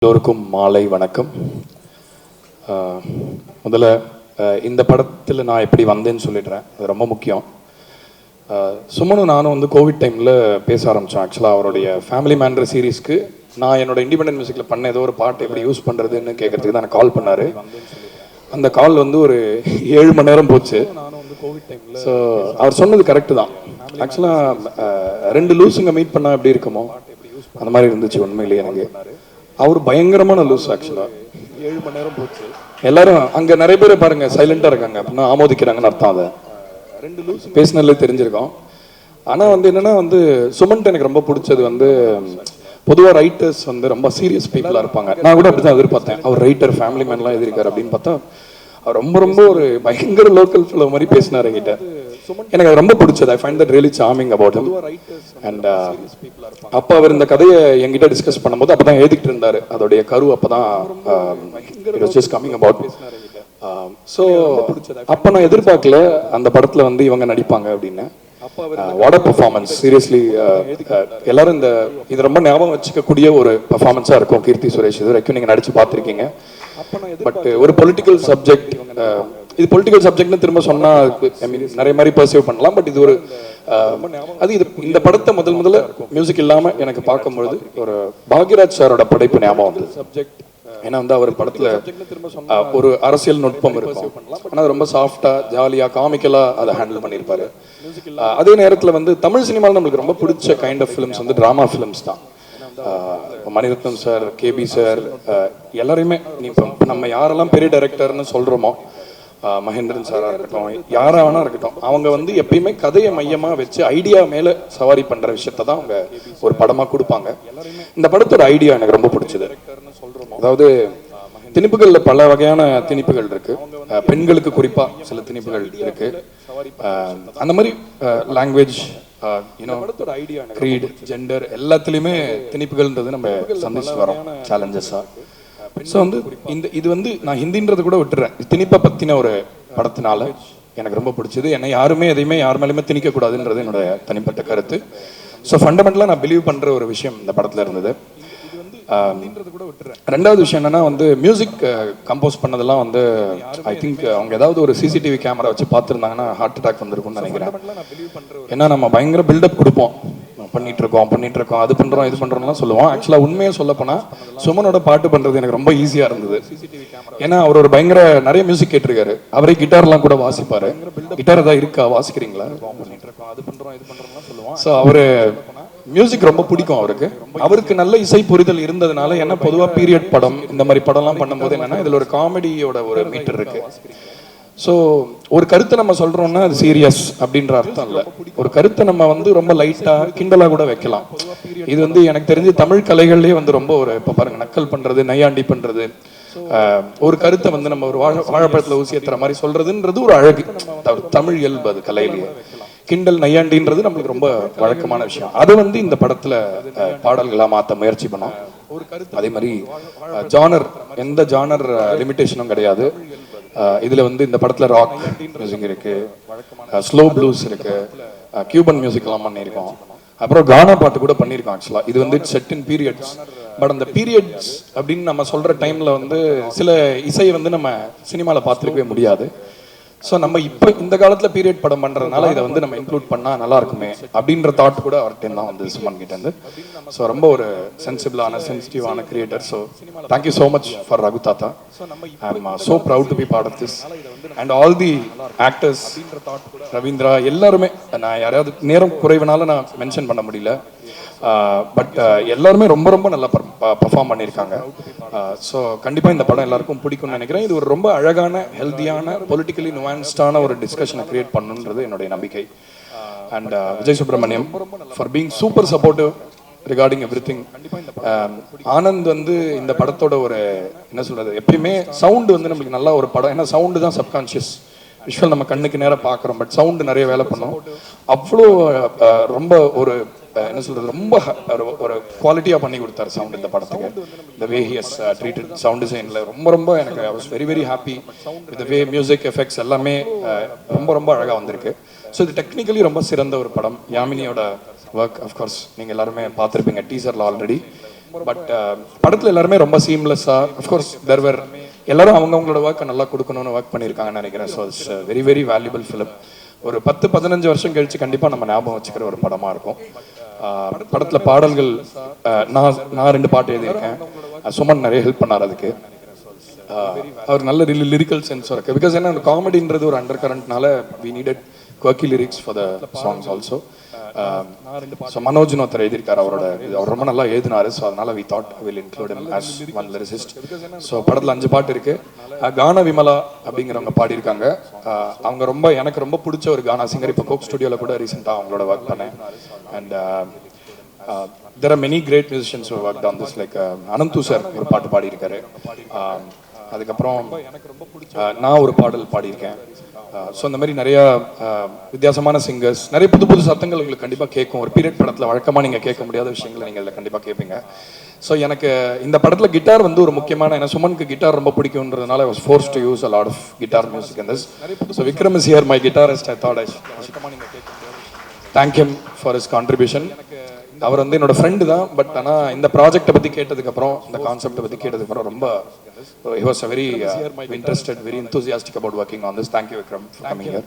எல்லோருக்கும் மாலை வணக்கம். முதல்ல இந்த படத்தில் நான் எப்படி வந்தேன்னு சொல்லிடுறேன், அது ரொம்ப முக்கியம். சுமனும் நானும் வந்து கோவிட் டைமில் பேச ஆரம்பித்தோம். ஆக்சுவலாக அவருடைய ஃபேமிலி மேன்ற சீரீஸ்க்கு நான் என்னோட இண்டிபெண்டன்ட் மியூசிக்கில் பண்ண ஏதோ ஒரு பாட்டு எப்படி யூஸ் பண்ணுறதுன்னு கேட்குறதுக்கு தான் எனக்கு கால் பண்ணார். அந்த கால் வந்து ஒரு 7 மணி நேரம் போச்சு. ஸோ அவர் சொன்னது கரெக்டு தான். ஆக்சுவலாக 2 லூஸுங்க மீட் பண்ணால் எப்படி இருக்குமோ அந்த மாதிரி இருந்துச்சு உண்மையிலேயே எனக்கு. அவர் பயங்கரமான லூஸ். ஆக்சுவலா 7 மணி நேரம் போச்சு. எல்லாரும் அங்க நிறைய பேர் பாருங்க சைலண்டா இருக்காங்க அப்படின்னா ஆமோதிக்கிறாங்கன்னு அர்த்தம். அதை 2 லூஸ் பேசினாலே தெரிஞ்சிருக்கோம். ஆனா வந்து என்னன்னா வந்து சுமன்ட்டு எனக்கு ரொம்ப பிடிச்சது வந்து பொதுவாக ரைட்டர்ஸ் வந்து ரொம்ப சீரியஸ் பீப்புளாக இருப்பாங்க. நான் கூட அப்படிதான் எதிர்பார்த்தேன். அவர் ரைட்டர் ஃபேமிலி மேன்லாம் எழுதியிருக்காரு அப்படின்னு பார்த்தா அவர் ரொம்ப ரொம்ப ஒரு பயங்கர லோக்கல் ஃபிலோ மாதிரி பேசினார் என்கிட்ட. எனக்கு அது ரொம்ப பிடிச்சது. I find that really charming about him. And அப்போ அவர் இந்த கதையை என்கிட்ட டிஸ்கஸ் பண்ணும்போது அப்போ தான் எழுதிட்டு இருந்தார். அதோடைய கரு அப்போ தான் கம்மிங் அபவுட். ஸோ அப்போ நான் எதிர்பார்க்கல அந்த படத்தில் வந்து இவங்க நடிப்பாங்க அப்படின்னு. What a performance, seriously. எல்லாரும் இது ரொம்ப ஞாபகம் வச்சுக்கக்கூடிய ஒரு பெர்ஃபார்மன்ஸாக இருக்கும். கீர்த்தி சுரேஷ் இது வரைக்கும் நீங்கள் நடிச்சு பார்த்துருக்கீங்க. பட் ஒரு பொலிட்டிக்கல் சப்ஜெக்ட், இது பொலிட்டிக்கல் சப்ஜெக்ட்னு திரும்ப சொன்னா ஐ மீன் நிறைய மாதிரி பர்சீவ் பண்ணலாம். பட் இது ஒரு அது இந்த படத்தை முதல்ல மியூசிக் இல்லாம எனக்கு பார்க்கும்பொழுது ஒரு பாக்யராஜ் சாரோட படைப்பு ஞாபகம் வந்து சப்ஜெக்ட். ஏன்னா வந்து அவர் படத்துல ஒரு அரசியல் நுட்பம் இருக்கும், ஆனா ரொம்ப சாஃப்டா ஜாலியா காமிக்கலா அதை ஹேண்டில் பண்ணியிருப்பாரு. அதே நேரத்துல வந்து தமிழ் சினிமாவில் நம்மளுக்கு ரொம்ப பிடிச்ச கைண்ட் ஆஃப் ஃபிலிம்ஸ் வந்து டிராமா ஃபிலிம்ஸ் தான். மணிரத்னம் சார், கேபி சார், எல்லாரையுமே இப்போ நம்ம யாரெல்லாம் பெரிய டைரக்டர்னு சொல்றோமோ, மகேந்திரன் சாரா இருக்கட்டும், யாரா வேணா இருக்கட்டும், அவங்க வந்து எப்பயுமே கதையை மையமா வச்சு ஐடியா மேல சவாரி பண்ற விஷயத்த தான் அவங்க ஒரு படமா கொடுப்பாங்க. இந்த படத்தோட ஐடியா எனக்கு ரொம்ப பிடிச்சது. அதாவது திணிப்புகள்ல பல வகையான திணிப்புகள் இருக்கு. பெண்களுக்கு குறிப்பா சில திணிப்புகள் இருக்கு. அந்த மாதிரி லாங்குவேஜ், creed, ஜெண்டர் எல்லாத்துலயுமே திணிப்புகள்ன்றது நம்ம சந்திச்சு வரோம் சேலஞ்சஸா. ஸோ வந்து இது வந்து நான் ஹிந்தின்றது கூட விட்டுறேன். திணிப்பை பத்தின ஒரு படத்தினால எனக்கு ரொம்ப பிடிச்சது. என்னை யாருமே எதையுமே யார் மேலேயுமே திணிக்க கூடாதுன்றது என்னோட தனிப்பட்ட கருத்து. ஸோ ஃபண்டமெண்டலாக நான் பிலீவ் பண்ற ஒரு விஷயம் இந்த படத்துல இருந்தது. ரெண்டாவது விஷயம் என்னன்னா வந்து மியூசிக் கம்போஸ் பண்ணதெல்லாம் வந்து ஐ திங்க் அவங்க ஏதாவது ஒரு சிசிடிவி கேமரா வச்சு பார்த்துருந்தாங்கன்னா ஹார்ட் அட்டாக் வந்திருக்கும்னு நினைக்கிறேன். ஏன்னா நம்ம பயங்கர பில்டப் கொடுப்போம், பண்ணிட்டு இருக்கோம், அது பண்றோம் இது பண்றோம்லாம் சொல்லுவோம். ஆக்சுவலா உண்மையை சொல்ல போனா சுமனோட பாட்டு பண்றது எனக்கு ரொம்ப ஈஸியா இருந்தது. ஏன்னா அவர் ஒரு பயங்கர நிறைய மியூசிக் கேட்டிருக்காரு. அவரே கிட்டார்லாம் கூட வாசிப்பாரு. கிட்டார் ஏதாவது இருக்கா, வாசிக்கிறீங்களா? அது பண்றோம் இது பண்றோம்லாம் சொல்லுவோம். ஸோ அவரு மியூசிக் ரொம்ப பிடிக்கும் அவருக்கு. அவருக்கு நல்ல இசை புரிதல் இருந்ததுனால என்ன பொதுவா பீரியட் படம் இந்த மாதிரி படம்லாம் பண்ணும்போது என்னன்னா இதுல ஒரு காமெடியோட ஒரு மீட்டர் இருக்கு. ஸோ ஒரு கருத்தை நம்ம சொல்றோம்னா அது சீரியஸ் அப்படின்ற அர்த்தம் இல்லை. ஒரு கருத்தை நம்ம வந்து ரொம்ப லைட்டா கிண்டலா கூட வைக்கலாம். இது வந்து எனக்கு தெரிஞ்சு தமிழ் கலைகள்லயே வந்து ரொம்ப ஒரு இப்போ பாருங்க நக்கல் பண்றது, நையாண்டி பண்றது, ஒரு கருத்தை வந்து நம்ம ஒரு வாழைப்பழத்துல ஊசி ஏத்துற மாதிரி சொல்றதுன்றது ஒரு அழகு, தமிழ் இயல்பு. அது கலையிலேயே கிண்டல் நையாண்டின்றது நம்மளுக்கு ரொம்ப வழக்கமான விஷயம். அது வந்து இந்த படத்துல பாடல்களா மாற்ற முயற்சி பண்ணோம். அதே மாதிரி ஜானர், எந்த ஜானர் லிமிடேஷனும் கிடையாது. இதுல வந்து இந்த படத்துல ராக் மியூசிக் இருக்கு, ஸ்லோ ப்ளூஸ் இருக்கு, கியூபன் மியூசிக் எல்லாம் பண்ணியிருக்கோம். அப்புறம் கானா பாட்டு கூட பண்ணியிருக்கோம். ஆக்சுவலா இது வந்து செட் இன் பீரியட்ஸ். பட் அந்த பீரியட்ஸ் அப்படின்னு நம்ம சொல்ற டைம்ல வந்து சில இசையை வந்து நம்ம சினிமாவில் பார்த்துருக்கவே முடியாது. ஸோ நம்ம இப்போ இந்த காலத்தில் பீரியட் படம் பண்ணுறதுனால இதை வந்து நம்ம இன்க்ளூட் பண்ணால் நல்லா இருக்குமே அப்படின்ற தாட் கூட அவர்கிட்ட தான் வந்து சுமன் கிட்ட இருந்து. ஸோ ரொம்ப ஒரு சென்சிட்டிவான creator. So thank you so much for Raghu Thatha. I am so proud to be part of this and all the actors, Ravindra, எல்லாருமே. நான் யாராவது நேரம் குறைவுனால நான் மென்ஷன் பண்ண முடியல. பட் எல்லாருமே ரொம்ப ரொம்ப நல்லா பர்ஃபார்ம் பண்ணியிருக்காங்க. ஸோ கண்டிப்பாக இந்த படம் எல்லாருக்கும் பிடிக்கும்னு நினைக்கிறேன். இது ஒரு ரொம்ப அழகான, ஹெல்த்தியான, பொலிட்டிக்கலி நுவான்ஸ்டான ஒரு டிஸ்கஷனை கிரியேட் பண்ணணுன்றது என்னுடைய நம்பிக்கை. And Vijay Subramaniam for being super supportive regarding everything. Anand வந்து இந்த படத்தோட ஒரு என்ன சொல்றது, எப்பயுமே சவுண்டு வந்து நம்மளுக்கு நல்லா ஒரு படம். ஏன்னா சவுண்டு தான் சப்கான்ஷியஸ் விஷுவல், நம்ம கண்ணுக்கு நேரம் பார்க்குறோம். பட் சவுண்டு நிறைய வேலை பண்ணோம். அவ்வளோ ரொம்ப ஒரு என்ன சொல்றது, ரொம்ப ஒரு குவாலிட்டியா பண்ணி கொடுத்தாரு சவுண்ட் இந்த படத்துக்கு. the way he has treated sound design ரொம்ப ரொம்ப எனக்கு I was very very happy with the way music effects எல்லாமே ரொம்ப ரொம்ப அழகா வந்திருக்கு. ஸோ இது டெக்னிக்கலி ரொம்ப சிறந்த ஒரு படம். யாமினியோட ஒர்க் ஆஃப் கோர்ஸ் நீங்கள் எல்லாருமே பார்த்துருப்பீங்க டீசரில் ஆல்ரெடி. பட் படத்தில் எல்லாருமே ரொம்ப சீம்லெஸ்ஸாக அஃப்கோர்ஸ் தெர்வர் எல்லாரும் அவங்கவுங்களோட ஒர்க்கை நல்லா கொடுக்கணும்னு ஒர்க் பண்ணியிருக்காங்கன்னு நினைக்கிறேன். So it's very very valuable film. ஒரு 10-15 வருஷம் கழிச்சு கண்டிப்பாக நம்ம ஞாபகம் வச்சுக்கிற ஒரு படமாக இருக்கும். படத்தில் பாடல்கள் நான் 2 பாட்டு எழுதியிருக்கேன். சுமன் நிறைய ஹெல்ப் பண்ணார் அதுக்கு. அவர் நல்ல லிரிக்கல் சென்ஸ் இருக்கு. பிகாஸ் என்ன காமெடின்றது ஒரு அண்டர் கரண்ட்னால we needed quirky lyrics for the songs also. So மனோஜ்னு ஒருத்தர் எழுதியிருக்காரு. அவர் ரொம்ப நல்லா எழுதினாரு. ஸோ அதனால we thought will include him as one lyricist. So படத்தில் 5 பாட்டு இருக்கு. கானா விமலா அப்படிங்கிறவங்க பாடியிருக்காங்க. அவங்க எனக்கு ரொம்ப பிடிச்ச ஒரு கானா சிங்கர். இப்போ கோக் ஸ்டுடியோவில் கூட ரீசெண்டாக அவங்களோட ஒர்க் பண்ணேன். And there are many great musicians who worked on this, like Ananthu sir ஒரு பாட்டு பாடியிருக்காரு. அதுக்கப்புறம் நான் ஒரு பாடல் பாடியிருக்கேன். ஸோ இந்த மாதிரி நிறையா வித்தியாசமான சிங்கர்ஸ், நிறைய புது புது சத்தங்கள் உங்களுக்கு கண்டிப்பாக கேட்கும். ஒரு பீரியட் படத்தில் வழக்கமாக நீங்கள் கேட்க முடியாத விஷயங்களை நீங்கள் இதில் கண்டிப்பாக கேட்பீங்க. ஸோ எனக்கு இந்த படத்தில் கிட்டார் ஒரு முக்கியமான, ஏன்னா சுமனுக்கு கிட்டார் ரொம்ப பிடிக்கும்ன்றதுனால I was forced to use a lot of guitar music in this. So Vikram is here, my guitarist. I thought I should thank him for his contribution. அவர் என்னோட ஃப்ரெண்டு தான். But ஆனால் இந்த ப்ராஜெக்டை பற்றி கேட்டதுக்கப்புறம், இந்த கான்செப்டை பற்றி கேட்டதுக்கப்புறம் ரொம்ப he was very interested, very enthusiastic about working on this. Thank you Vikram for coming here.